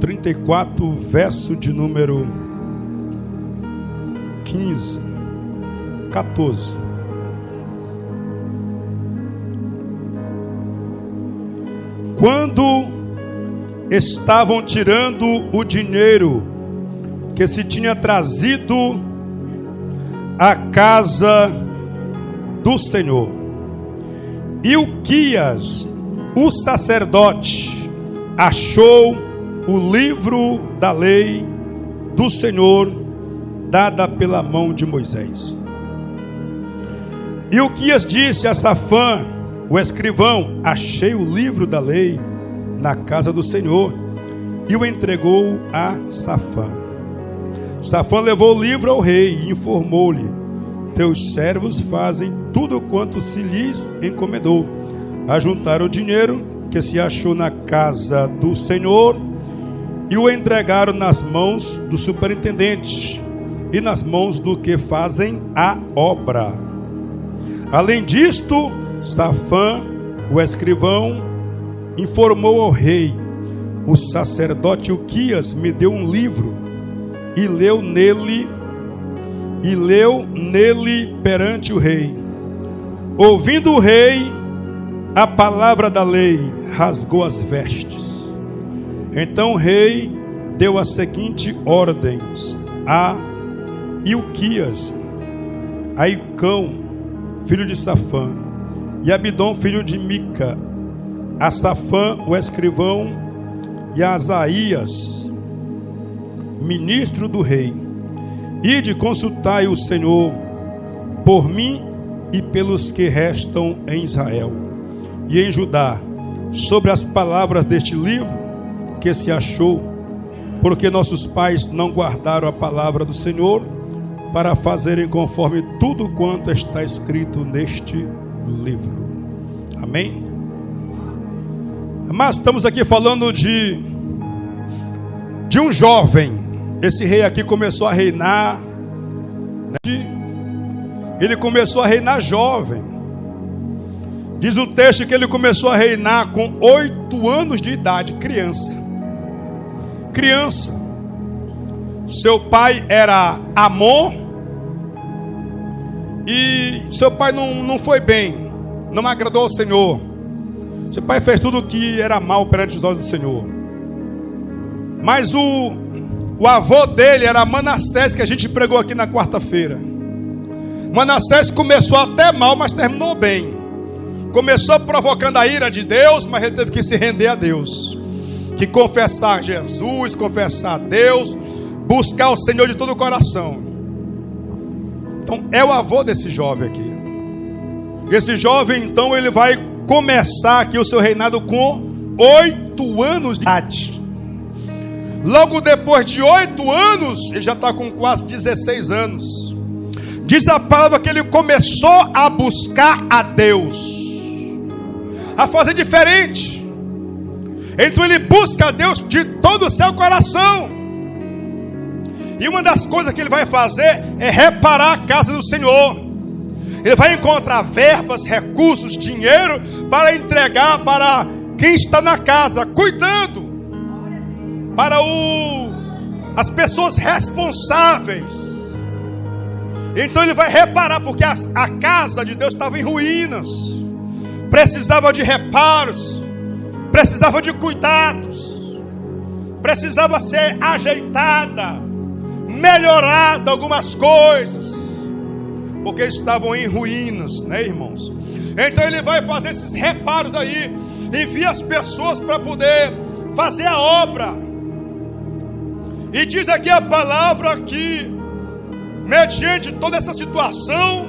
34, verso de número 14. Quando estavam tirando o dinheiro que se tinha trazido à casa do Senhor, Hilquias, o sacerdote, achou o livro da lei do Senhor dada pela mão de Moisés. Hilquias disse a Safã, o escrivão: achei o livro da lei na casa do Senhor, e o entregou a Safã. Safã levou o livro ao rei e informou-lhe: teus servos fazem tudo quanto se lhes encomendou. Ajuntaram o dinheiro que se achou na casa do Senhor e o entregaram nas mãos do superintendente e nas mãos do que fazem a obra. Além disto, Safã, o escrivão, informou ao rei: o sacerdote Hilquias me deu um livro e leu nele perante o rei. Ouvindo o rei a palavra da lei, rasgou as vestes. Então o rei deu as seguintes ordens a Hilquias, a Icão, filho de Safã, e a Abidom, filho de Mica, a Safã, o escrivão, e a Asaías, ministro do rei: ide, consultai o Senhor por mim e pelos que restam em Israel e em Judá, sobre as palavras deste livro que se achou, porque nossos pais não guardaram a palavra do Senhor para fazerem conforme tudo quanto está escrito neste livro. Amém? Mas estamos aqui falando de um jovem. Esse rei aqui começou a reinar, ele começou a reinar jovem. Diz o texto que ele começou a reinar com 8 anos de idade, criança. Seu pai era Amon, e seu pai não foi bem, não agradou ao Senhor. Seu pai fez tudo o que era mal perante os olhos do Senhor. Mas o avô dele era Manassés, que a gente pregou aqui na quarta-feira. Manassés começou até mal, mas terminou bem. Começou provocando a ira de Deus, mas ele teve que se render a Deus, que confessar Jesus, confessar a Deus, buscar o Senhor de todo o coração. Então é o avô desse jovem aqui. Esse jovem, então, ele vai começar aqui o seu reinado com 8 anos de idade. Logo depois de 8 anos, ele já está com quase 16 anos. Diz a palavra que ele começou a buscar a Deus, a fazer diferente. Então ele busca a Deus de todo o seu coração. E uma das coisas que ele vai fazer é reparar a casa do Senhor. Ele vai encontrar verbas, recursos, dinheiro para entregar para quem está na casa, cuidando, para as pessoas responsáveis. Então ele vai reparar, porque a casa de Deus estava em ruínas, precisava de reparos, precisava de cuidados, precisava ser ajeitada, melhorada algumas coisas, porque estavam em ruínas, né, irmãos? Então ele vai fazer esses reparos aí, envia as pessoas para poder fazer a obra. E diz aqui a palavra que, mediante toda essa situação,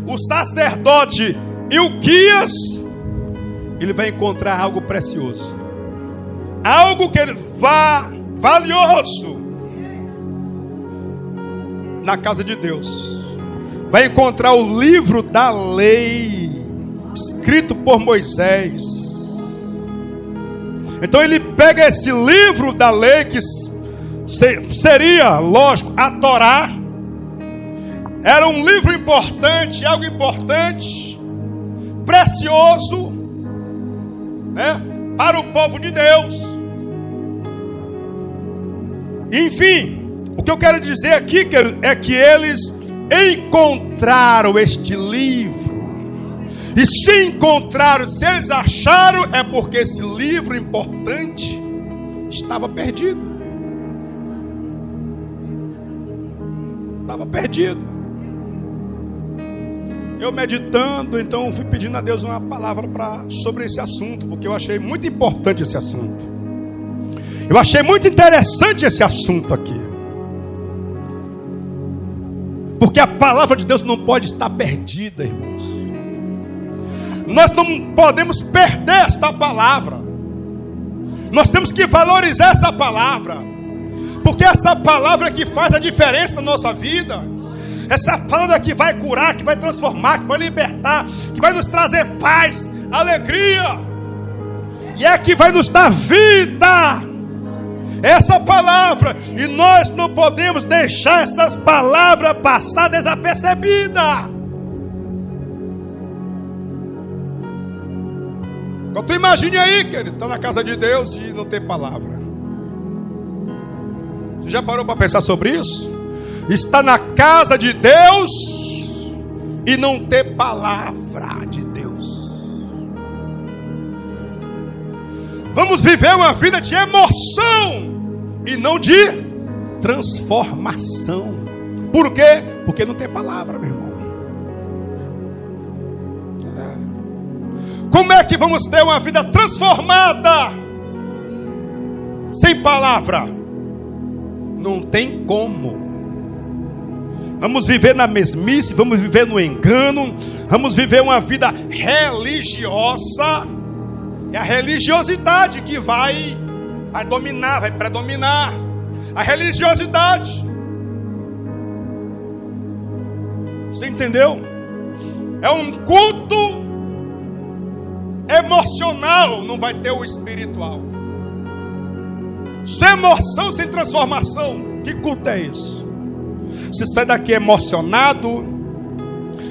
o sacerdote Hilquias, ele vai encontrar algo precioso, algo que ele valioso na casa de Deus. Vai encontrar o livro da lei escrito por Moisés. Então ele pega esse livro da lei, que seria, lógico, a Torá. Era um livro importante, algo importante, precioso, né, para o povo de Deus. Enfim, o que eu quero dizer aqui é que eles encontraram este livro. E se encontraram, se eles acharam, é porque esse livro importante estava perdido. Estava perdido. Eu meditando, então fui pedindo a Deus uma palavra sobre esse assunto, porque eu achei muito importante esse assunto. Eu achei muito interessante esse assunto aqui. Porque a palavra de Deus não pode estar perdida, irmãos. Nós não podemos perder esta palavra. Nós temos que valorizar essa palavra. Porque essa palavra que faz a diferença na nossa vida. Essa palavra que vai curar, que vai transformar, que vai libertar, que vai nos trazer paz, alegria. E é que vai nos dar vida. Essa palavra. E nós não podemos deixar essas palavras passar desapercebida. Então tu imagine aí, querido, está na casa de Deus e não tem palavra. Você já parou para pensar sobre isso? Está na casa de Deus e não ter palavra de Deus. Vamos viver uma vida de emoção e não de transformação. Por quê? Porque não tem palavra, meu irmão. Como é que vamos ter uma vida transformada sem palavra? Não tem como. Vamos viver na mesmice, vamos viver no engano, vamos viver uma vida religiosa. É a religiosidade que vai dominar, vai predominar. A religiosidade. Você entendeu? É um culto emocional, não vai ter o espiritual. Sem emoção, sem transformação. Que culto é isso? Você sai daqui emocionado,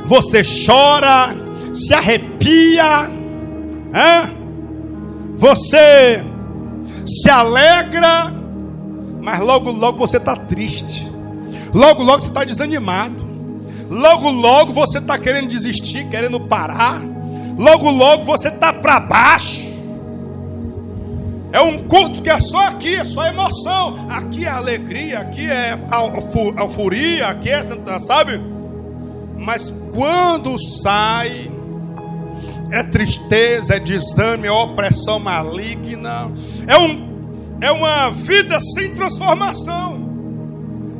você chora, se arrepia, você se alegra, mas logo logo você está triste, logo logo você está desanimado, logo logo você está querendo desistir, querendo parar, logo logo você está para baixo. É um culto que é só aqui, é só emoção. Aqui é alegria, aqui é euforia, aqui é, sabe? Mas quando sai, é tristeza, é desânimo, é opressão maligna. É uma vida sem transformação.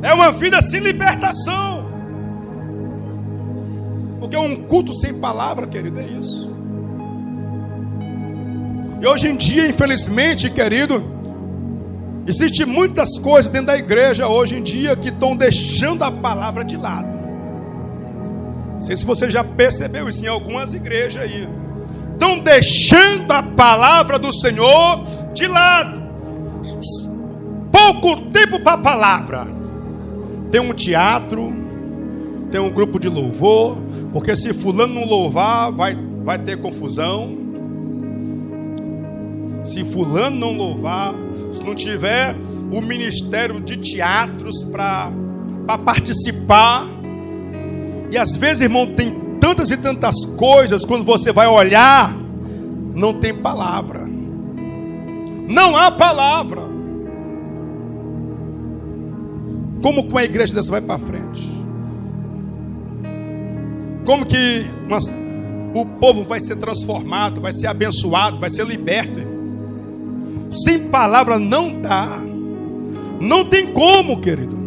É uma vida sem libertação. Porque é um culto sem palavra, querido, é isso. E hoje em dia, infelizmente, querido, existe muitas coisas dentro da igreja hoje em dia que estão deixando a palavra de lado. Não sei se você já percebeu isso em algumas igrejas aí. Estão deixando a palavra do Senhor de lado. Pouco tempo para a palavra. Tem um teatro, tem um grupo de louvor, porque se fulano não louvar, vai ter confusão. Se fulano não louvar, se não tiver o ministério de teatros para participar. E às vezes, irmão, tem tantas e tantas coisas, quando você vai olhar, não tem palavra. Não há palavra. Como com a igreja dessa vai para frente? Como que o povo vai ser transformado, vai ser abençoado, vai ser liberto? Sem palavra não dá. Não tem como, querido.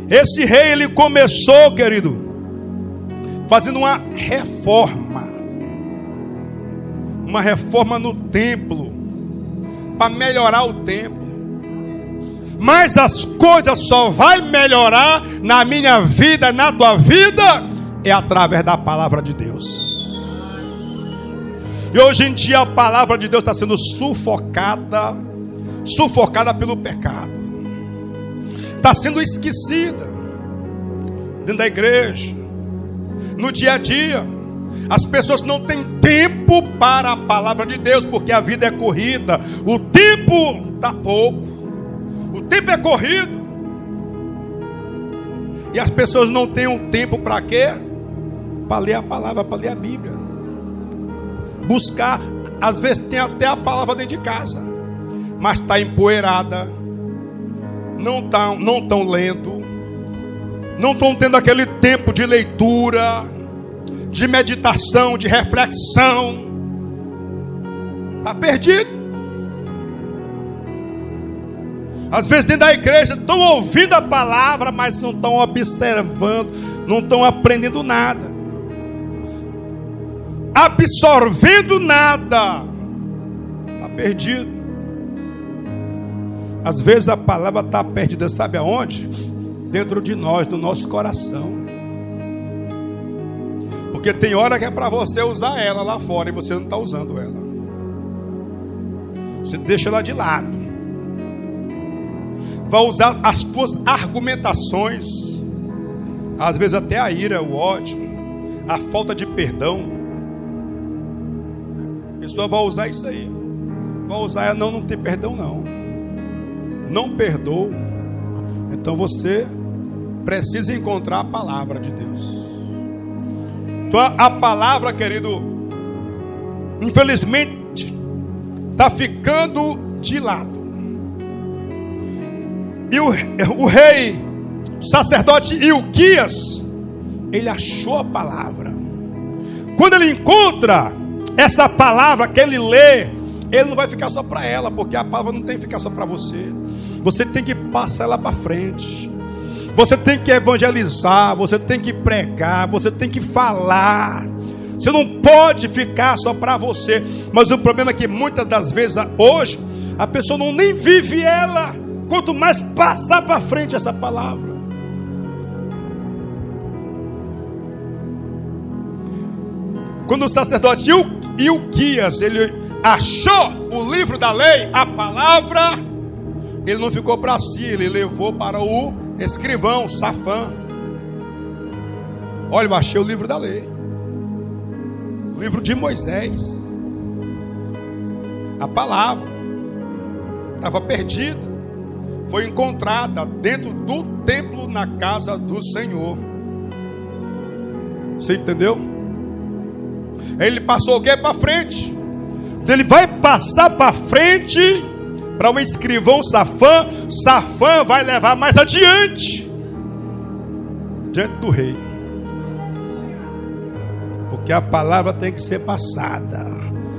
Esse rei, ele começou, querido, fazendo uma reforma. Uma reforma no templo, para melhorar o templo. Mas as coisas só vai melhorar na minha vida, na tua vida, é através da palavra de Deus. E hoje em dia a palavra de Deus está sendo sufocada pelo pecado. Está sendo esquecida dentro da igreja, no dia a dia. As pessoas não têm tempo para a palavra de Deus, porque a vida é corrida. O tempo está pouco. O tempo é corrido. E as pessoas não têm um tempo para quê? Para ler a palavra, para ler a Bíblia. Buscar, às vezes tem até a palavra dentro de casa, mas está empoeirada. Não estão lendo. Não estão tendo aquele tempo de leitura, de meditação, de reflexão. Está perdido. Às vezes dentro da igreja estão ouvindo a palavra, mas não estão observando, não estão aprendendo nada, absorvendo nada. Está perdido. Às vezes a palavra está perdida, sabe aonde? Dentro de nós, no nosso coração. Porque tem hora que é para você usar ela lá fora e você não está usando ela. Você deixa ela de lado. Vai usar as tuas argumentações, às vezes até a ira, o ódio, a falta de perdão. A pessoa vai usar isso aí. Vai usar, não tem perdão não. Não perdoa. Então você precisa encontrar a palavra de Deus. Então a palavra, querido, infelizmente está ficando de lado. E o rei, o sacerdote Ilquias, ele achou a palavra. Quando ele encontra essa palavra que ele lê, ele não vai ficar só para ela, porque a palavra não tem que ficar só para você. Você tem que passar ela para frente. Você tem que evangelizar, você tem que pregar, você tem que falar. Você não pode ficar só para você. Mas o problema é que muitas das vezes hoje a pessoa não nem vive ela, quanto mais passar para frente essa palavra. Quando o sacerdote Ilquias, ele achou o livro da lei, a palavra, ele não ficou para si, ele levou para o escrivão Safã. Olha, eu achei o livro da lei, o livro de Moisés. A palavra estava perdida, foi encontrada dentro do templo, na casa do Senhor. Você entendeu? Ele passou o que para frente? Ele vai passar para frente para o escrivão Safã. Safã vai levar mais adiante, diante do rei. Porque a palavra tem que ser passada.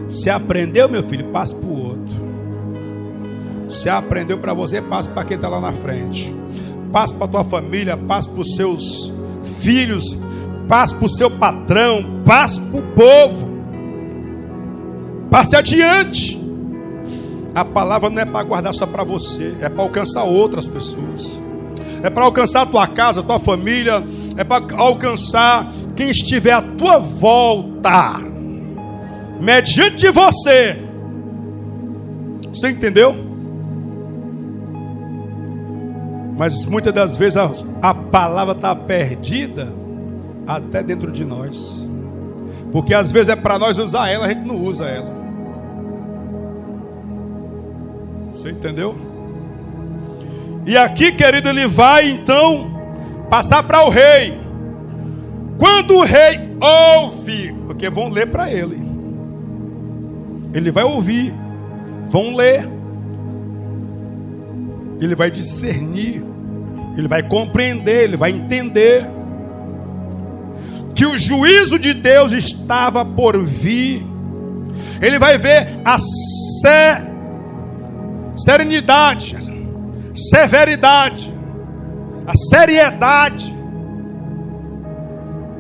Se aprendeu, meu filho, passe para o outro. Se aprendeu para você, passe para quem está lá na frente. Passe para a tua família, passe para os seus filhos, passe para o seu patrão, passe para o povo. Passe adiante. A palavra não é para guardar só para você, é para alcançar outras pessoas. É para alcançar a tua casa, a tua família. É para alcançar quem estiver à tua volta, mediante de você. Você entendeu? Mas muitas das vezes a palavra está perdida até dentro de nós. Porque às vezes é para nós usar ela, a gente não usa ela. Você entendeu? E aqui, querido, ele vai então passar para o rei. Quando o rei ouve, porque vão ler para ele, ele vai ouvir, vão ler, ele vai discernir, ele vai compreender, ele vai entender que o juízo de Deus estava por vir. Ele vai ver a serenidade, severidade, a seriedade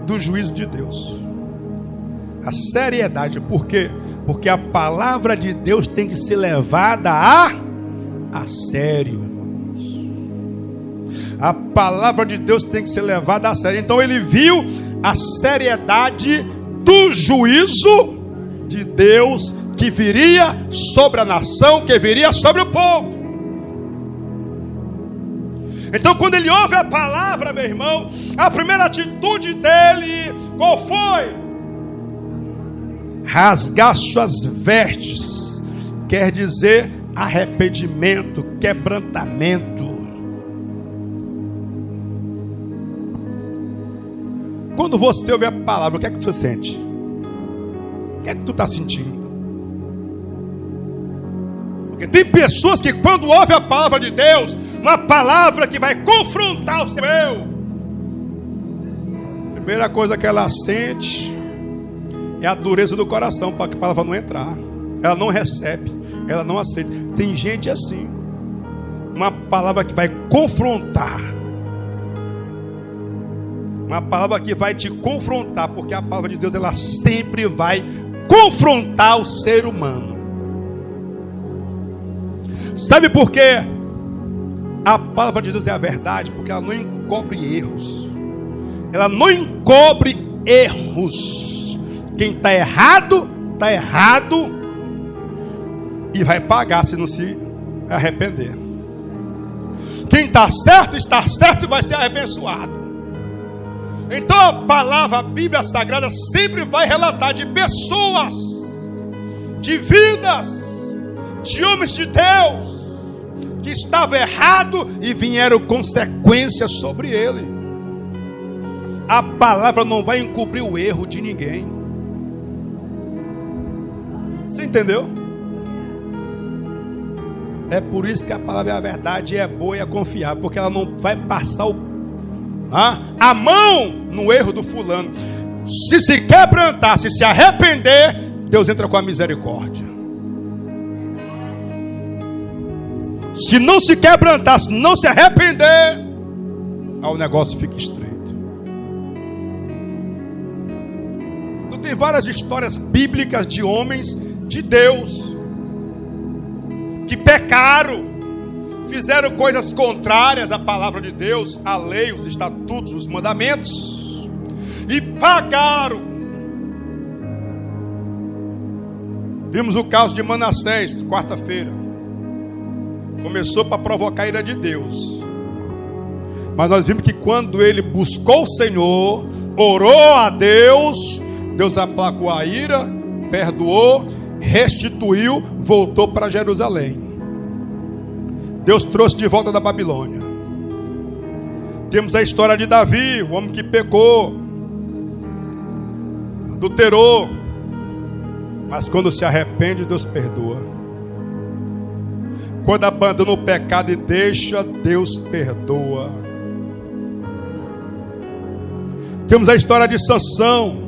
do juízo de Deus. A seriedade, por quê? Porque a palavra de Deus tem que ser levada a sério, irmãos. A palavra de Deus tem que ser levada a sério. Então ele viu a seriedade do juízo de Deus que viria sobre a nação, que viria sobre o povo. Então quando ele ouve a palavra, meu irmão, a primeira atitude dele, qual foi? Rasgar suas vestes, quer dizer arrependimento, quebrantamento. Quando você ouve a palavra, o que é que você sente? O que é que tu está sentindo? Porque tem pessoas que quando ouvem a palavra de Deus, uma palavra que vai confrontar o seu eu, a primeira coisa que ela sente é a dureza do coração, para que a palavra não entrar. Ela não recebe, ela não aceita. Tem gente assim, uma palavra que vai confrontar, uma palavra que vai te confrontar, porque a palavra de Deus, ela sempre vai confrontar o ser humano. Sabe por quê? A palavra de Deus é a verdade, porque ela não encobre erros. Ela não encobre erros. Quem está errado, e vai pagar se não se arrepender. Quem está certo e vai ser abençoado. Então a palavra, a Bíblia Sagrada sempre vai relatar de pessoas, de vidas, de homens de Deus que estavam errados e vieram consequências sobre ele. A palavra não vai encobrir o erro de ninguém. Você entendeu? É por isso que a palavra é a verdade, é boa e é confiável, porque ela não vai passar a mão no erro do fulano. Se quebrantar, se arrepender, Deus entra com a misericórdia. Se não se quebrantar, se não se arrepender, o negócio fica estreito. Então tem várias histórias bíblicas de homens de Deus que pecaram, fizeram coisas contrárias à palavra de Deus, à lei, os estatutos, os mandamentos, e pagaram. Vimos o caso de Manassés, quarta-feira. Começou para provocar a ira de Deus, mas nós vimos que quando ele buscou o Senhor, orou a Deus, Deus aplacou a ira, perdoou, restituiu, voltou para Jerusalém. Deus trouxe de volta da Babilônia. Temos a história de Davi, o homem que pecou, adulterou, mas quando se arrepende, Deus perdoa. Quando abandona o pecado e deixa, Deus perdoa. Temos a história de Sansão.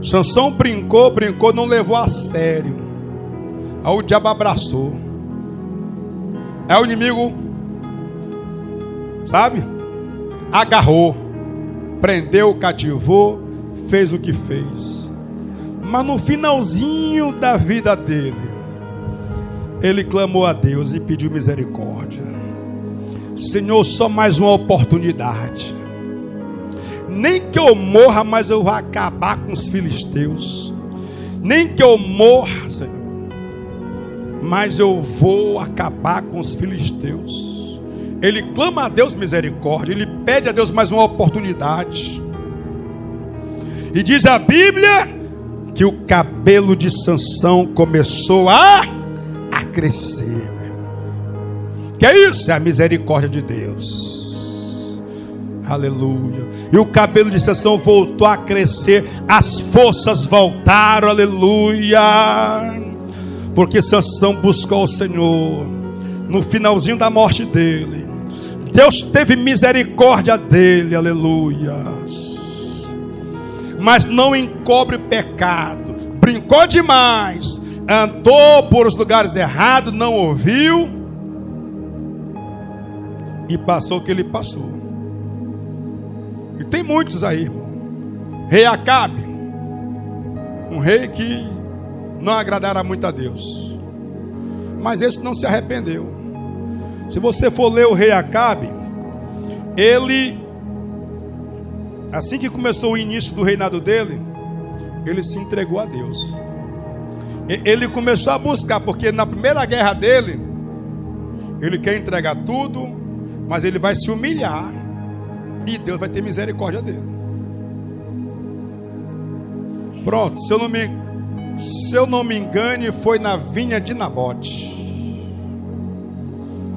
Sansão brincou, não levou a sério. Aí o diabo abraçou. Aí o inimigo, sabe? Agarrou, prendeu, cativou, fez o que fez. Mas no finalzinho da vida dele, ele clamou a Deus e pediu misericórdia. Senhor, só mais uma oportunidade. Nem que eu morra, mas eu vou acabar com os filisteus. Nem que eu morra, Senhor, mas eu vou acabar com os filisteus. Ele clama a Deus misericórdia. Ele pede a Deus mais uma oportunidade. E diz a Bíblia que o cabelo de Sansão começou a crescer. Que é isso? É a misericórdia de Deus. Aleluia. E o cabelo de Sansão voltou a crescer, as forças voltaram. Aleluia. Porque Sansão buscou o Senhor. No finalzinho da morte dele, Deus teve misericórdia dele. Aleluia. Mas não encobre pecado. Brincou demais, andou por os lugares errados, não ouviu, e passou o que ele passou. E tem muitos aí, irmão. Rei Acabe, um rei que não agradara muito a Deus, mas esse não se arrependeu. Se você for ler o rei Acabe, ele, assim que começou o início do reinado dele, ele se entregou a Deus. Ele começou a buscar, porque na primeira guerra dele, ele quer entregar tudo, mas ele vai se humilhar, e Deus vai ter misericórdia dele. Pronto, se eu não me Se eu não me engane, foi na vinha de Nabote.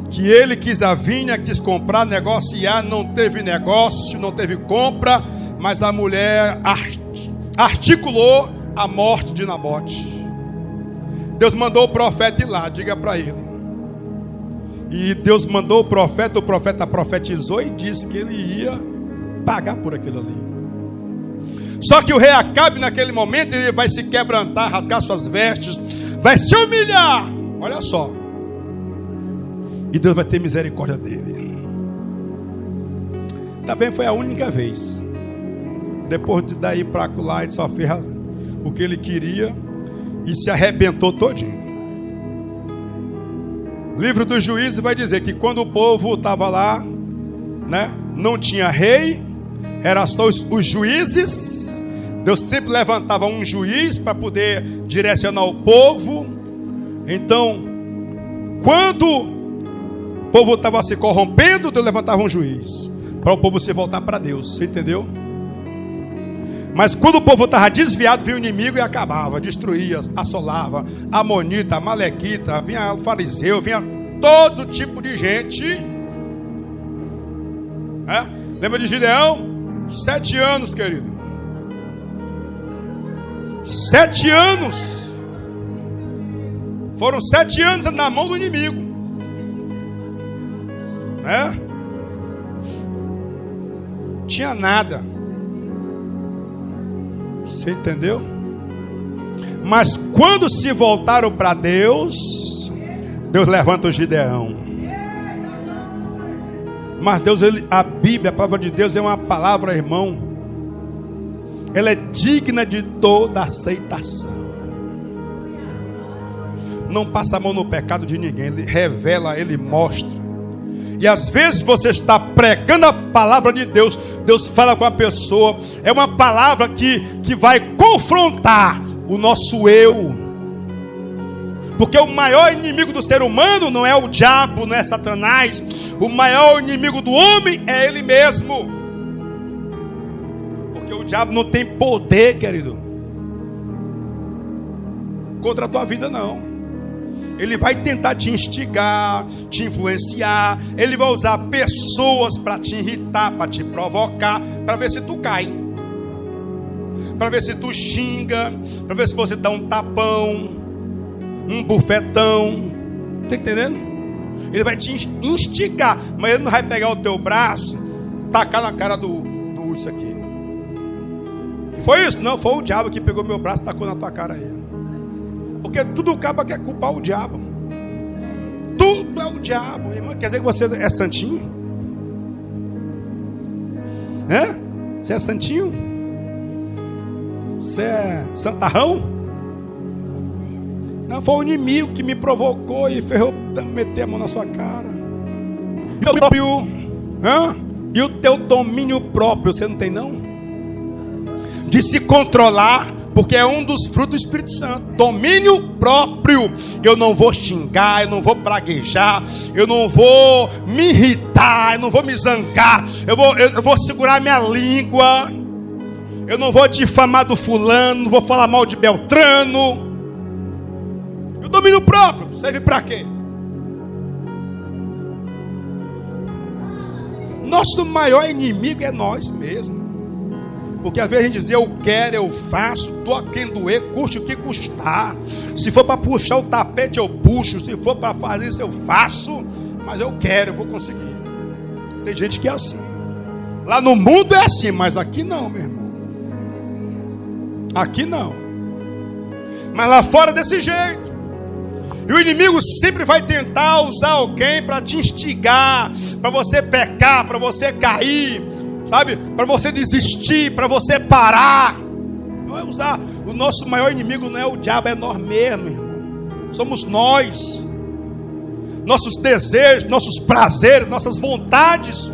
Que ele quis a vinha, quis comprar, negociar, não teve negócio, não teve compra, mas a mulher articulou a morte de Nabote. Deus mandou o profeta ir lá, diga para ele. E Deus mandou o profeta profetizou e disse que ele ia pagar por aquilo ali. Só que o rei Acabe, naquele momento, ele vai se quebrantar, rasgar suas vestes, vai se humilhar. Olha só. E Deus vai ter misericórdia dele. Também foi a única vez. Depois de daí para lá, ele só fez o que ele queria e se arrebentou todinho. O livro dos Juízes vai dizer que quando o povo estava lá, né, não tinha rei, eram só os juízes. Deus sempre levantava um juiz para poder direcionar o povo. Então, quando o povo estava se corrompendo, Deus levantava um juiz para o povo se voltar para Deus. Você entendeu? Mas quando o povo estava desviado, vinha o inimigo e acabava, destruía, assolava, amonita, malequita, vinha o fariseu, vinha todo tipo de gente. Lembra de Gideão? 7 anos, querido. 7 anos. Foram 7 anos na mão do inimigo. Tinha nada. Você entendeu? Mas quando se voltaram para Deus, Deus levanta o Gideão. Mas Deus, a Bíblia, a palavra de Deus é uma palavra, irmão. Ela é digna de toda aceitação. Não passa a mão no pecado de ninguém. Ele revela, ele mostra. E às vezes você está pregando a palavra de Deus, Deus fala com a pessoa, é uma palavra que vai confrontar o nosso eu. Porque o maior inimigo do ser humano não é o diabo, não é Satanás. O maior inimigo do homem é ele mesmo. Porque o diabo não tem poder, querido, contra a tua vida, não. Ele vai tentar te instigar, te influenciar. Ele vai usar pessoas para te irritar, para te provocar, para ver se tu cai, para ver se tu xinga, para ver se você dá um tapão, um bufetão. Tá entendendo? Ele vai te instigar, mas ele não vai pegar o teu braço, tacar na cara do isso aqui. Foi isso? Não, foi o diabo que pegou meu braço e tacou na tua cara aí. Porque tudo acaba que é culpar o diabo. Tudo é o diabo, irmão. Quer dizer que você é santinho? Você é santinho? Você é santarrão? Não, foi o inimigo que me provocou e ferrou, meter a mão na sua cara. E o teu domínio próprio, você não tem não? De se controlar, porque é um dos frutos do Espírito Santo. Domínio próprio. Eu não vou xingar, eu não vou praguejar, eu não vou me irritar, eu não vou me zangar, eu vou segurar minha língua, eu não vou difamar do fulano, não vou falar mal de Beltrano. O domínio próprio serve para quê? Nosso maior inimigo é nós mesmos. Porque às vezes a gente diz, eu quero, eu faço, dou a quem doer, custe o que custar. Se for para puxar o tapete, eu puxo. Se for para fazer isso, eu faço. Mas eu quero, eu vou conseguir. Tem gente que é assim. Lá no mundo é assim, mas aqui não, meu irmão. Aqui não. Mas lá fora é desse jeito. E o inimigo sempre vai tentar usar alguém para te instigar, para você pecar, para você cair, sabe? Para você desistir, para você parar. Não vai usar. O nosso maior inimigo não é o diabo, é nós mesmos, irmão. Somos nós. Nossos desejos, nossos prazeres, nossas vontades.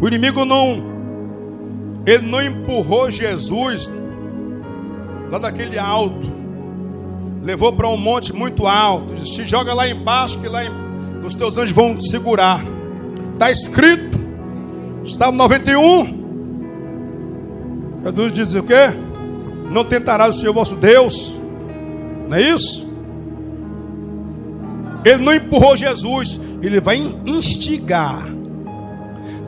O inimigo ele não empurrou Jesus lá daquele alto, levou para um monte muito alto, disse, te joga lá embaixo, que lá os teus anjos vão te segurar. Está escrito, Salmo 91, Jesus diz o quê? Não tentarás o Senhor vosso Deus. Não é isso? Ele não empurrou Jesus. Ele vai instigar,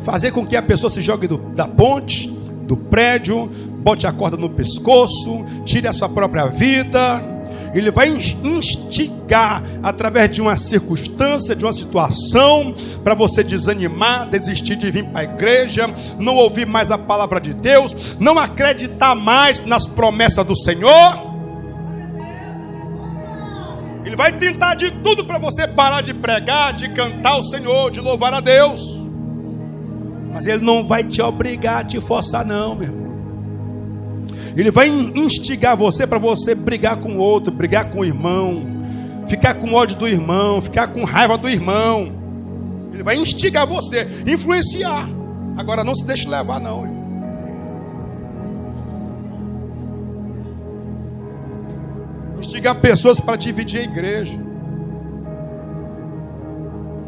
fazer com que a pessoa se jogue da ponte, do prédio, bote a corda no pescoço, tire a sua própria vida. Ele vai instigar através de uma circunstância, de uma situação, para você desanimar, desistir de vir para a igreja, não ouvir mais a palavra de Deus, não acreditar mais nas promessas do Senhor. Ele vai tentar de tudo para você parar de pregar, de cantar o Senhor, de louvar a Deus. Mas ele não vai te obrigar, te forçar não, meu irmão. Ele vai instigar você para você brigar com o outro, brigar com o irmão, ficar com ódio do irmão, ficar com raiva do irmão. Ele vai instigar você, influenciar. Agora não se deixe levar não, irmão. Instigar pessoas para dividir a igreja,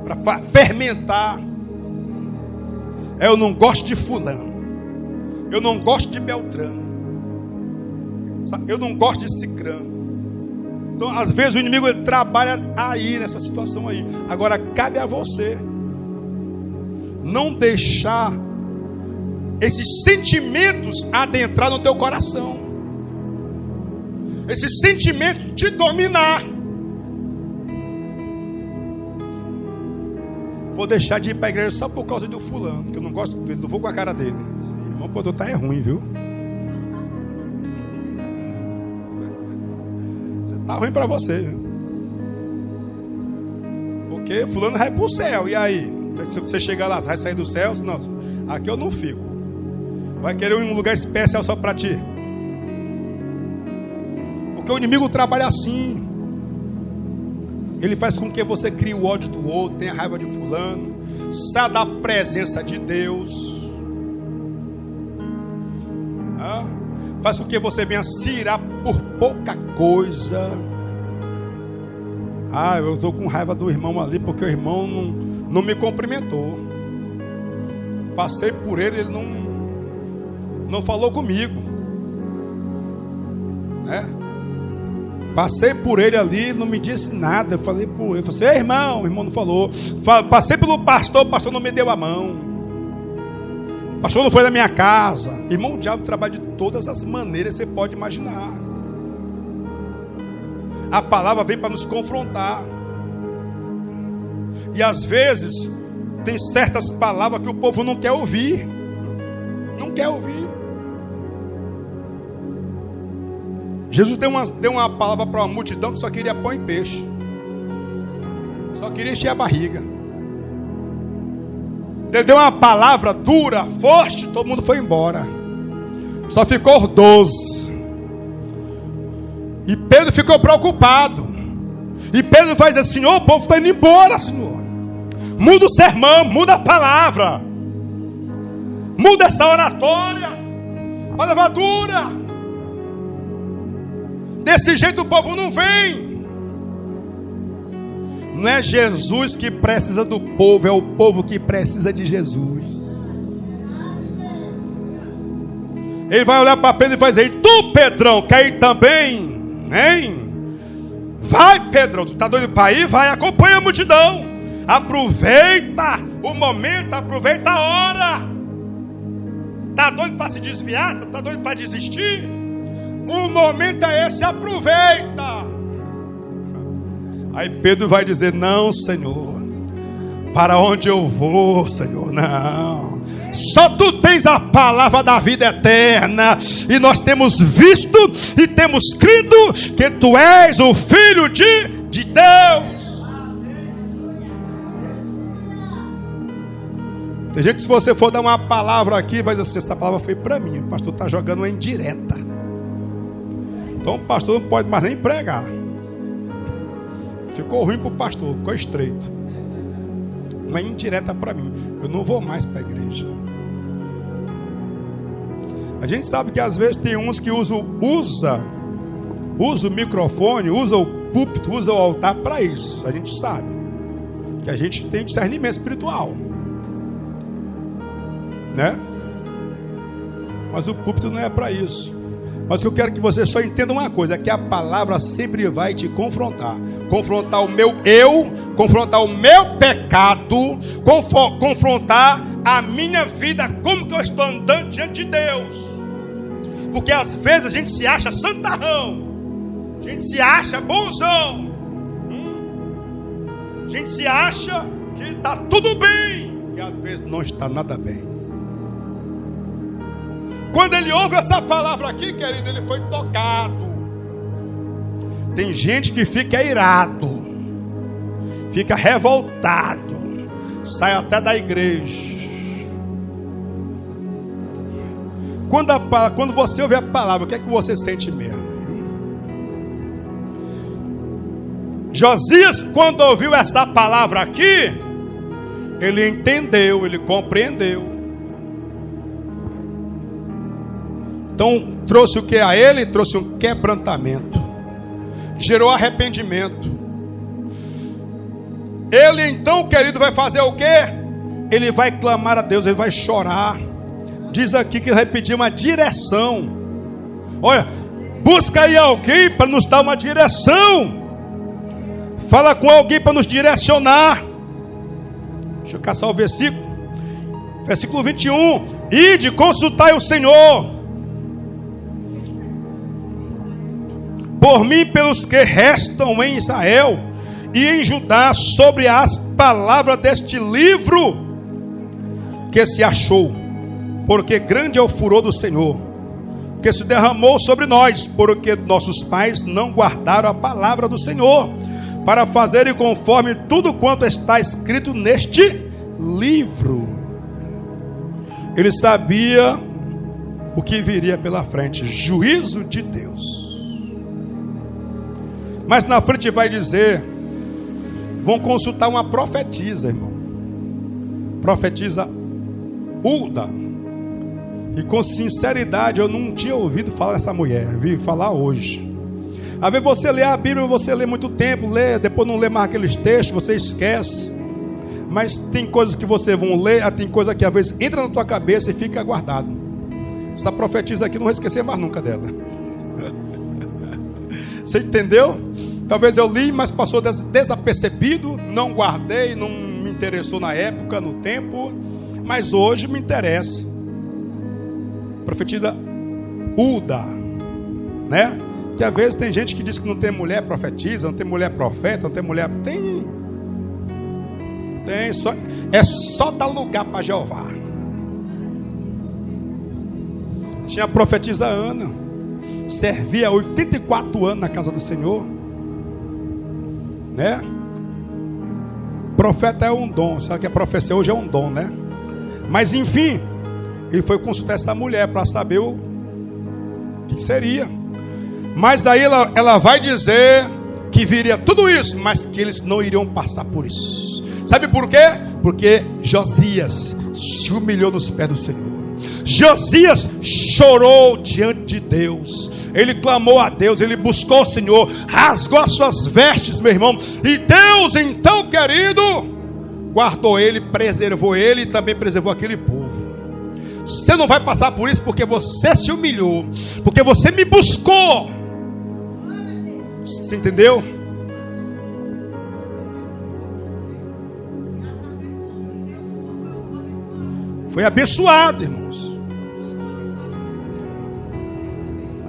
para fermentar. Eu não gosto de fulano, eu não gosto de Beltrano, eu não gosto de cicrano. Então às vezes o inimigo ele trabalha aí nessa situação aí. Agora cabe a você não deixar esses sentimentos adentrar no teu coração, esse sentimento te dominar. Vou deixar de ir para a igreja só por causa do fulano, que eu não gosto dele, não vou com a cara dele. Esse irmão, quando tá é ruim, viu? Você tá ruim para você, viu? Porque fulano vai para o céu, e aí? Se você chegar lá, vai sair do céu? Não, aqui eu não fico. Vai querer um lugar especial só para ti. Porque o inimigo trabalha assim. Ele faz com que você crie o ódio do outro, tenha raiva de fulano, saia da presença de Deus. Faz com que você venha se irar por pouca coisa. Eu estou com raiva do irmão ali, porque o irmão não me cumprimentou. Passei por ele, ele não falou comigo. Passei por ele ali, não me disse nada. Eu falei por ele, eu falei, irmão, o irmão não falou. Passei pelo pastor, o pastor não me deu a mão. O pastor não foi na minha casa. Irmão, o diabo trabalha de todas as maneiras que você pode imaginar. A palavra vem para nos confrontar. E às vezes tem certas palavras que o povo não quer ouvir. Não quer ouvir. Jesus deu uma palavra para uma multidão que só queria pão e peixe. Só queria encher a barriga. Ele deu uma palavra dura, forte, todo mundo foi embora. Só ficou 12. E Pedro ficou preocupado. E Pedro vai dizer, Senhor, o povo está indo embora, Senhor. Muda o sermão, muda a palavra. Muda essa oratória. Palavra dura. Desse jeito o povo não vem. Não é Jesus que precisa do povo, é o povo que precisa de Jesus. Ele vai olhar para Pedro e vai dizer, e tu, Pedrão, quer ir também? Hein? Vai, Pedrão, tu tá doido para ir? Vai, acompanha a multidão. Aproveita o momento, aproveita a hora. Tá doido para se desviar? Tá doido para desistir? O momento é esse, aproveita. Aí Pedro vai dizer, não, Senhor, para onde eu vou, Senhor? Não, só tu tens a palavra da vida eterna, e nós temos visto e temos crido que tu és o Filho de Deus. Tem gente que se você for dar uma palavra aqui, vai dizer assim, essa palavra foi para mim, o pastor está jogando uma indireta. Então o pastor não pode mais nem pregar. Ficou ruim para o pastor, ficou estreito. Uma indireta para mim. Eu não vou mais para a igreja. A gente sabe que às vezes tem uns que usa o microfone, usa o púlpito, usa o altar para isso. A gente sabe que a gente tem discernimento espiritual, né? Mas o púlpito não é para isso. Mas eu quero que você só entenda uma coisa, é que a palavra sempre vai te confrontar. Confrontar o meu eu, confrontar o meu pecado, confrontar a minha vida, como que eu estou andando diante de Deus. Porque às vezes a gente se acha santarrão, a gente se acha bonzão, a gente se acha que está tudo bem, e às vezes não está nada bem. Quando ele ouve essa palavra aqui, querido, ele foi tocado. Tem gente que fica irado, fica revoltado, sai até da igreja. Quando você ouve a palavra, o que é que você sente mesmo? Josias, quando ouviu essa palavra aqui, ele entendeu, ele compreendeu. Então trouxe o que a ele? Trouxe um quebrantamento, gerou arrependimento. Ele então, querido, vai fazer o quê? Ele vai clamar a Deus, ele vai chorar. Diz aqui que ele vai pedir uma direção. Olha, busca aí alguém para nos dar uma direção. Fala com alguém para nos direcionar. Deixa eu caçar o versículo. Versículo 21. Ide, consultai o Senhor por mim, pelos que restam em Israel e em Judá, sobre as palavras deste livro que se achou, porque grande é o furor do Senhor, que se derramou sobre nós, porque nossos pais não guardaram a palavra do Senhor, para fazerem conforme tudo quanto está escrito neste livro. Ele sabia o que viria pela frente, juízo de Deus. Mas na frente vai dizer, vão consultar uma profetisa, irmão. Profetisa Hulda. E com sinceridade, eu não tinha ouvido falar dessa mulher, vi falar hoje. Às vezes você lê a Bíblia, você lê muito tempo, lê, depois não lê mais aqueles textos, você esquece. Mas tem coisas que você vão ler, tem coisa que às vezes entra na tua cabeça e fica guardado. Essa profetisa aqui não vai esquecer mais nunca dela. Você entendeu? Talvez eu li, mas passou desapercebido, não guardei, não me interessou na época, no tempo, mas hoje me interessa. Profetisa Hulda, né? Que às vezes tem gente que diz que não tem mulher profetiza, não tem mulher profeta, não tem mulher... Tem só, é só dar lugar para Jeová. Tinha a profetisa Ana, servia 84 anos na casa do Senhor, né? Profeta é um dom, sabe que a profecia hoje é um dom, né? Mas enfim, ele foi consultar essa mulher para saber o que seria. Mas aí ela vai dizer que viria tudo isso, mas que eles não iriam passar por isso. Sabe por quê? Porque Josias se humilhou nos pés do Senhor. Josias chorou diante de Deus. Ele clamou a Deus, ele buscou o Senhor, rasgou as suas vestes, meu irmão. E Deus então, querido, guardou ele, preservou ele e também preservou aquele povo. Você não vai passar por isso porque você se humilhou, porque você me buscou. Você entendeu? Foi abençoado, irmãos.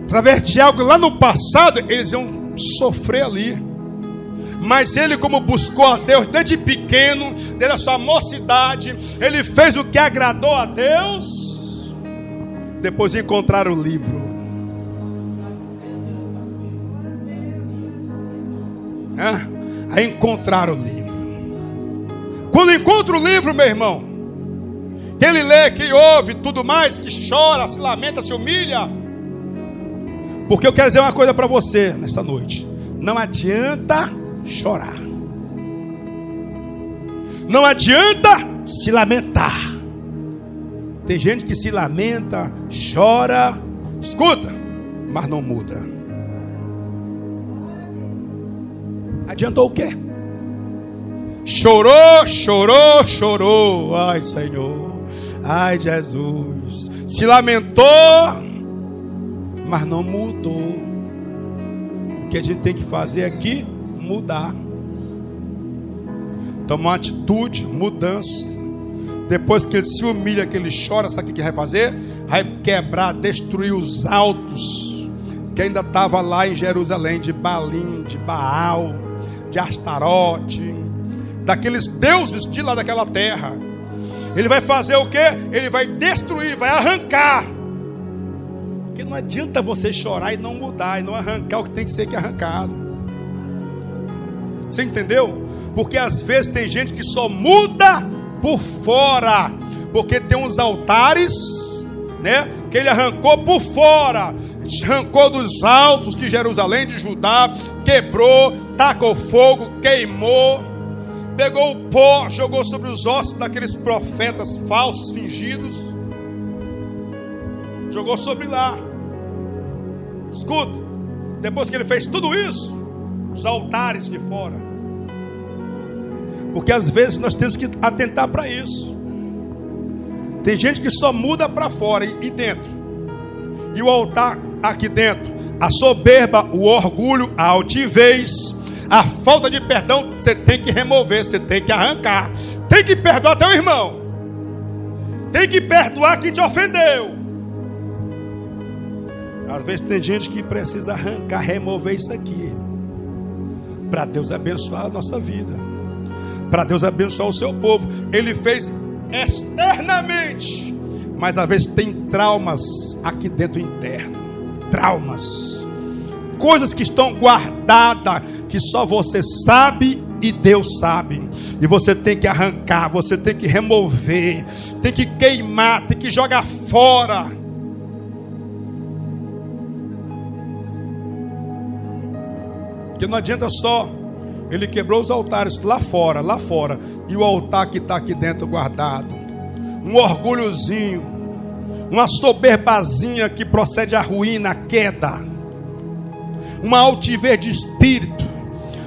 Através de algo lá no passado, eles iam sofrer ali. Mas ele, como buscou a Deus desde pequeno, desde a sua mocidade, ele fez o que agradou a Deus. Depois encontraram o livro. Aí encontraram o livro. Quando encontra o livro, meu irmão, que ele lê, que ouve, tudo mais, que chora, se lamenta, se humilha. Porque eu quero dizer uma coisa para você nessa noite: não adianta chorar, não adianta se lamentar. Tem gente que se lamenta, chora, escuta, mas não muda. Adiantou o quê? Chorou, chorou, chorou. Ai, Senhor. Ai, Jesus. Se lamentou, mas não mudou. O que a gente tem que fazer aqui? Mudar. Tomar uma atitude, mudança. Depois que ele se humilha, que ele chora, sabe o que vai fazer? Vai quebrar, destruir os altos que ainda estava lá em Jerusalém, de Balim, de Baal, de Astarote, daqueles deuses de lá daquela terra. Ele vai fazer o quê? Ele vai destruir, vai arrancar. Porque não adianta você chorar e não mudar, e não arrancar o que tem que ser arrancado. Você entendeu? Porque às vezes tem gente que só muda por fora, porque tem uns altares, né, que ele arrancou por fora, arrancou dos altos de Jerusalém, de Judá, quebrou, tacou fogo, queimou, pegou o pó, jogou sobre os ossos daqueles profetas falsos, fingidos, jogou sobre lá. Escuta, depois que ele fez tudo isso, os altares de fora, porque às vezes nós temos que atentar para isso. Tem gente que só muda para fora e dentro, e o altar aqui dentro, a soberba, o orgulho, a altivez, a falta de perdão, você tem que remover, você tem que arrancar, tem que perdoar teu irmão, tem que perdoar quem te ofendeu. Às vezes tem gente que precisa arrancar, remover isso aqui, para Deus abençoar a nossa vida, para Deus abençoar o seu povo. Ele fez externamente, mas às vezes tem traumas aqui dentro interno, traumas, coisas que estão guardadas, que só você sabe e Deus sabe, e você tem que arrancar, você tem que remover, tem que queimar, tem que jogar fora. Porque não adianta só, ele quebrou os altares lá fora, e o altar que está aqui dentro guardado, um orgulhozinho, uma soberbazinha que procede à ruína, à queda, uma altivez de espírito,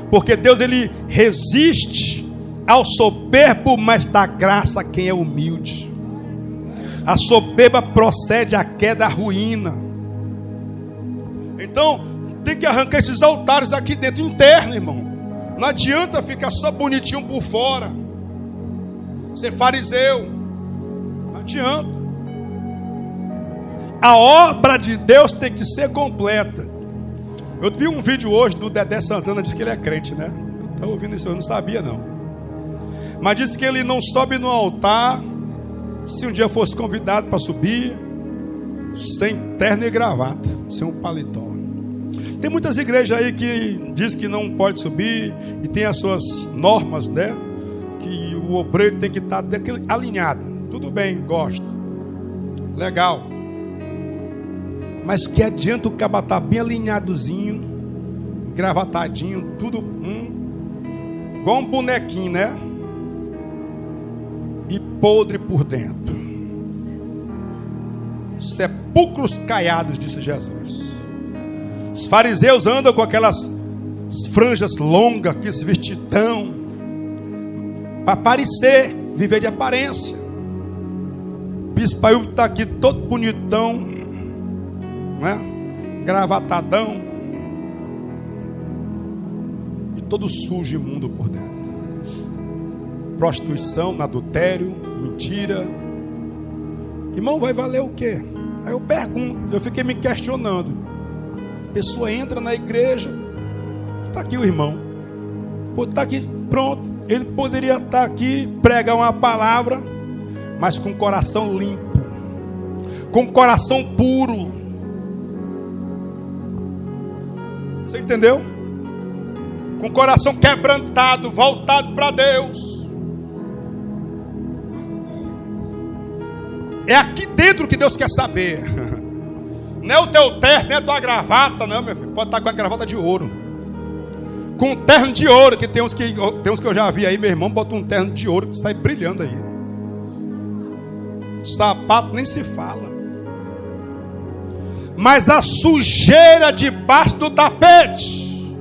porque Deus ele resiste ao soberbo, mas dá graça a quem é humilde. A soberba procede à queda, à ruína. Então tem que arrancar esses altares aqui dentro, interno, irmão. Não adianta ficar só bonitinho por fora, ser fariseu, não adianta. A obra de Deus tem que ser completa. Eu vi um vídeo hoje do Dedé Santana, disse que ele é crente, né? Eu estava ouvindo isso, eu não sabia não. Mas disse que ele não sobe no altar, se um dia fosse convidado para subir, sem terno e gravata, sem um paletó. Tem muitas igrejas aí que diz que não pode subir, e tem as suas normas, né? Que o obreiro tem que estar alinhado. Tudo bem, gosto, legal. Mas que adianta o cabo estar bem alinhadozinho, gravatadinho, tudo igual um bonequinho, né? E podre por dentro. Sepulcros caiados, disse Jesus. Os fariseus andam com aquelas franjas longas, aqueles vestidão, para parecer, viver de aparência. O bispo Ailton está aqui todo bonitão, né? Gravatadão, e todo sujo e imundo por dentro. Prostituição, adultério, mentira. Irmão, vai valer o quê? Aí eu pergunto, eu fiquei me questionando. A pessoa entra na igreja, está aqui o irmão, está aqui, pronto. Ele poderia estar aqui, pregar uma palavra, mas com o coração limpo, com o coração puro. Você entendeu? Com o coração quebrantado, voltado para Deus. É aqui dentro que Deus quer saber. Não é o teu terno, não é a tua gravata, não, meu filho. Pode estar com a gravata de ouro, com um terno de ouro, que tem uns que eu já vi aí, meu irmão, bota um terno de ouro que sai brilhando aí. Sapato nem se fala. Mas a sujeira debaixo do tapete,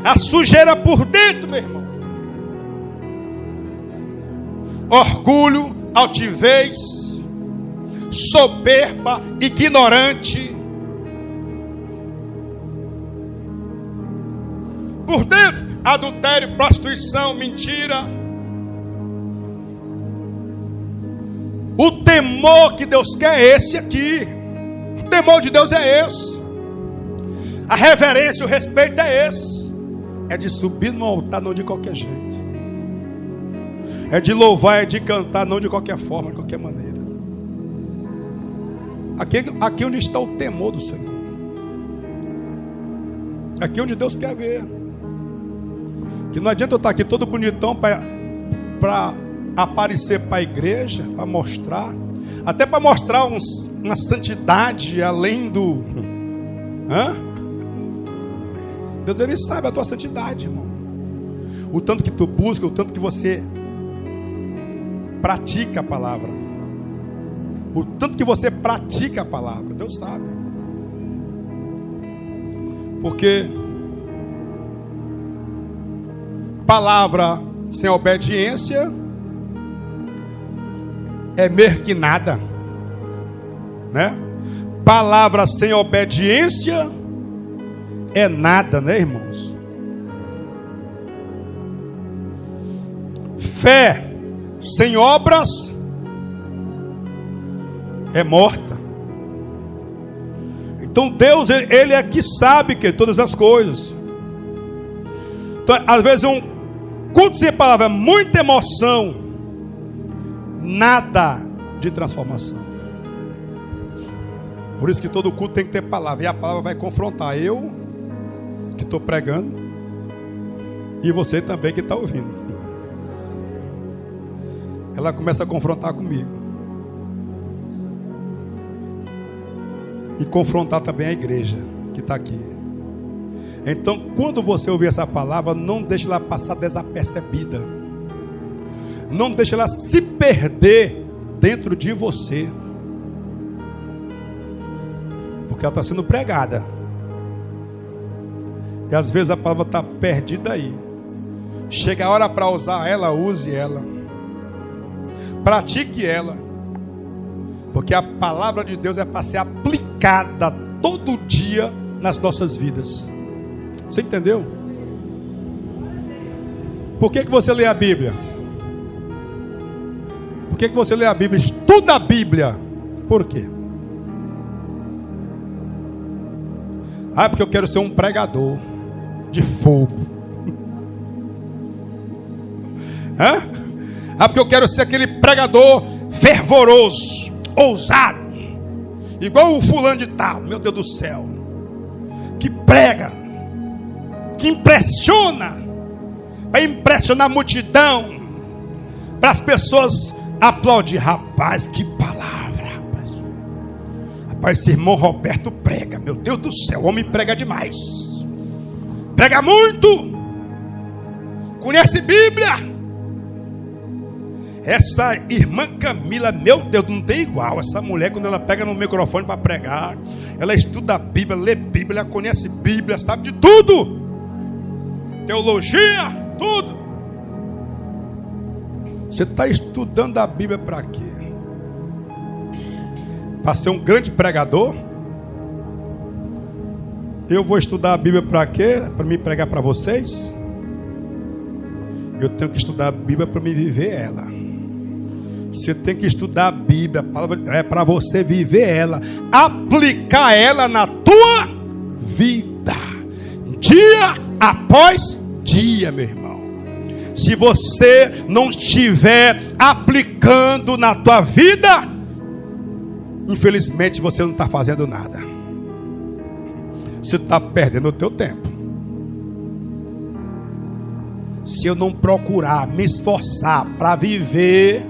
a sujeira por dentro, meu irmão. Orgulho, altivez, soberba, ignorante. Por dentro, adultério, prostituição, mentira. O temor que Deus quer é esse aqui. O temor de Deus é esse. A reverência, o respeito é esse. É de subir no altar, não de qualquer jeito. É de louvar, é de cantar, não de qualquer forma, de qualquer maneira. Aqui onde está o temor do Senhor. Aqui onde Deus quer ver. Que não adianta eu estar aqui todo bonitão para aparecer para a igreja, para mostrar, até para mostrar uma santidade além do... Deus, Ele sabe a tua santidade, irmão. O tanto que tu busca, o tanto que você pratica a palavra. O tanto que você pratica a palavra, Deus sabe. Porque palavra sem obediência é merquinada, né? Palavra sem obediência é nada, né, irmãos? Fé sem obras é morta. Então Deus, Ele é que sabe que todas as coisas. Então, às vezes um culto sem palavra, muita emoção, nada de transformação. Por isso que todo culto tem que ter palavra. E a palavra vai confrontar eu, que estou pregando, e você também que está ouvindo. Ela começa a confrontar comigo. E confrontar também a igreja que está aqui. Então, quando você ouvir essa palavra, não deixe ela passar desapercebida. Não deixe ela se perder dentro de você. Porque ela está sendo pregada. E às vezes a palavra está perdida aí. Chega a hora para usar ela, use ela. Pratique ela. Porque a palavra de Deus é para ser aplicada todo dia nas nossas vidas. Você entendeu? Por que você lê a Bíblia? Por que você lê a Bíblia? Estuda a Bíblia. Por quê? Porque eu quero ser um pregador de fogo. Porque eu quero ser aquele pregador fervoroso, ousado, igual o fulano de tal, meu Deus do céu, que prega, que impressiona, para impressionar a multidão, para as pessoas aplaudir. Rapaz, que palavra, rapaz, esse irmão Roberto prega, meu Deus do céu, o homem prega demais, prega muito, conhece Bíblia. Essa irmã Camila, meu Deus, não tem igual. Essa mulher, quando ela pega no microfone para pregar, ela estuda a Bíblia, lê Bíblia, ela conhece Bíblia, sabe de tudo, teologia, tudo. Você está estudando a Bíblia para quê? Para ser um grande pregador? Eu vou estudar a Bíblia para quê? Para me pregar para vocês? Eu tenho que estudar a Bíblia para me viver ela. Você tem que estudar a Bíblia, a palavra é para você viver ela, aplicar ela na tua vida, dia após dia, meu irmão. Se você não estiver aplicando na tua vida, infelizmente você não está fazendo nada. Você está perdendo o teu tempo. Se eu não procurar me esforçar para viver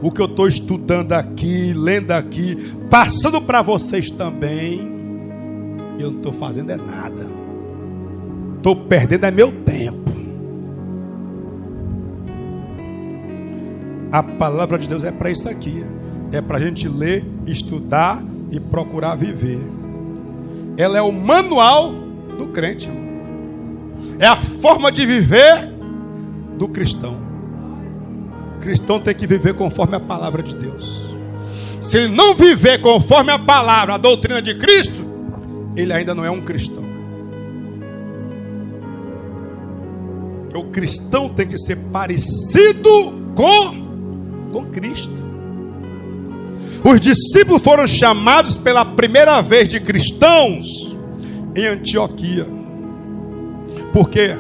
o que eu estou estudando aqui, lendo aqui, passando para vocês também, eu não estou fazendo é nada. Estou perdendo é meu tempo. A palavra de Deus é para isso aqui. É para a gente ler, estudar e procurar viver. Ela é o manual do crente. É a forma de viver do cristão. O cristão tem que viver conforme a palavra de Deus. Se ele não viver conforme a palavra, a doutrina de Cristo, ele ainda não é um cristão. O cristão tem que ser parecido com Cristo. Os discípulos foram chamados pela primeira vez de cristãos em Antioquia. Por quê?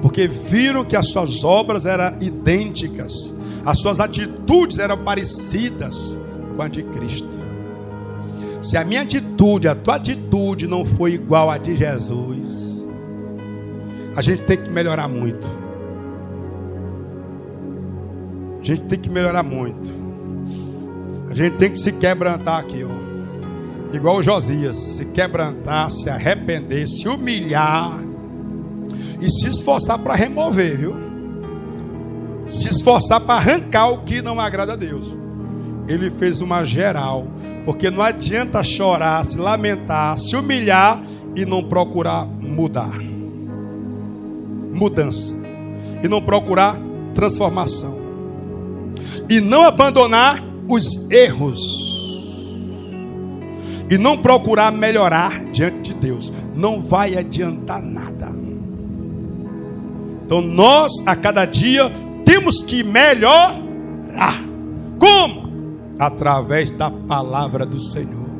Porque viram que as suas obras eram idênticas, as suas atitudes eram parecidas com a de Cristo. Se a minha atitude, a tua atitude não for igual à de Jesus, a gente tem que melhorar muito. A gente tem que melhorar muito. A gente tem que se quebrantar aqui, ó. Igual o Josias, se quebrantar, se arrepender, se humilhar e se esforçar para remover, viu? Se esforçar para arrancar o que não agrada a Deus. Ele fez uma geral, porque não adianta chorar, se lamentar, se humilhar e não procurar mudar. Mudança. E não procurar transformação. E não abandonar os erros. E não procurar melhorar diante de Deus. Não vai adiantar nada. Então nós, a cada dia, temos que melhorar. Como? Através da palavra do Senhor.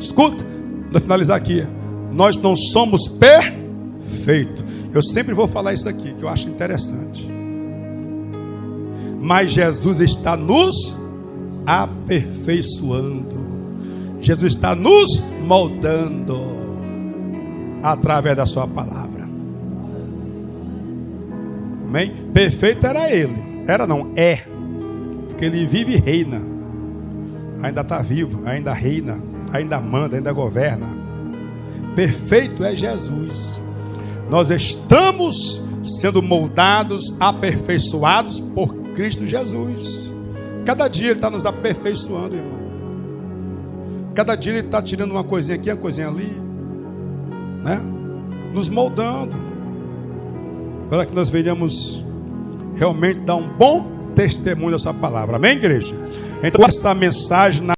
Escuta, vou finalizar aqui. Nós não somos perfeitos. Eu sempre vou falar isso aqui, que eu acho interessante. Mas Jesus está nos aperfeiçoando. Jesus está nos moldando através da sua palavra. Amém? Perfeito era ele. Era não, é. Porque ele vive e reina. Ainda está vivo, ainda reina, ainda manda, ainda governa. Perfeito é Jesus. Nós estamos sendo moldados, aperfeiçoados por Cristo Jesus. Cada dia Ele está nos aperfeiçoando, irmão. Cada dia Ele está tirando uma coisinha aqui, uma coisinha ali, né? Nos moldando, para que nós venhamos realmente dar um bom testemunho dessa palavra. Amém, igreja? Então, esta mensagem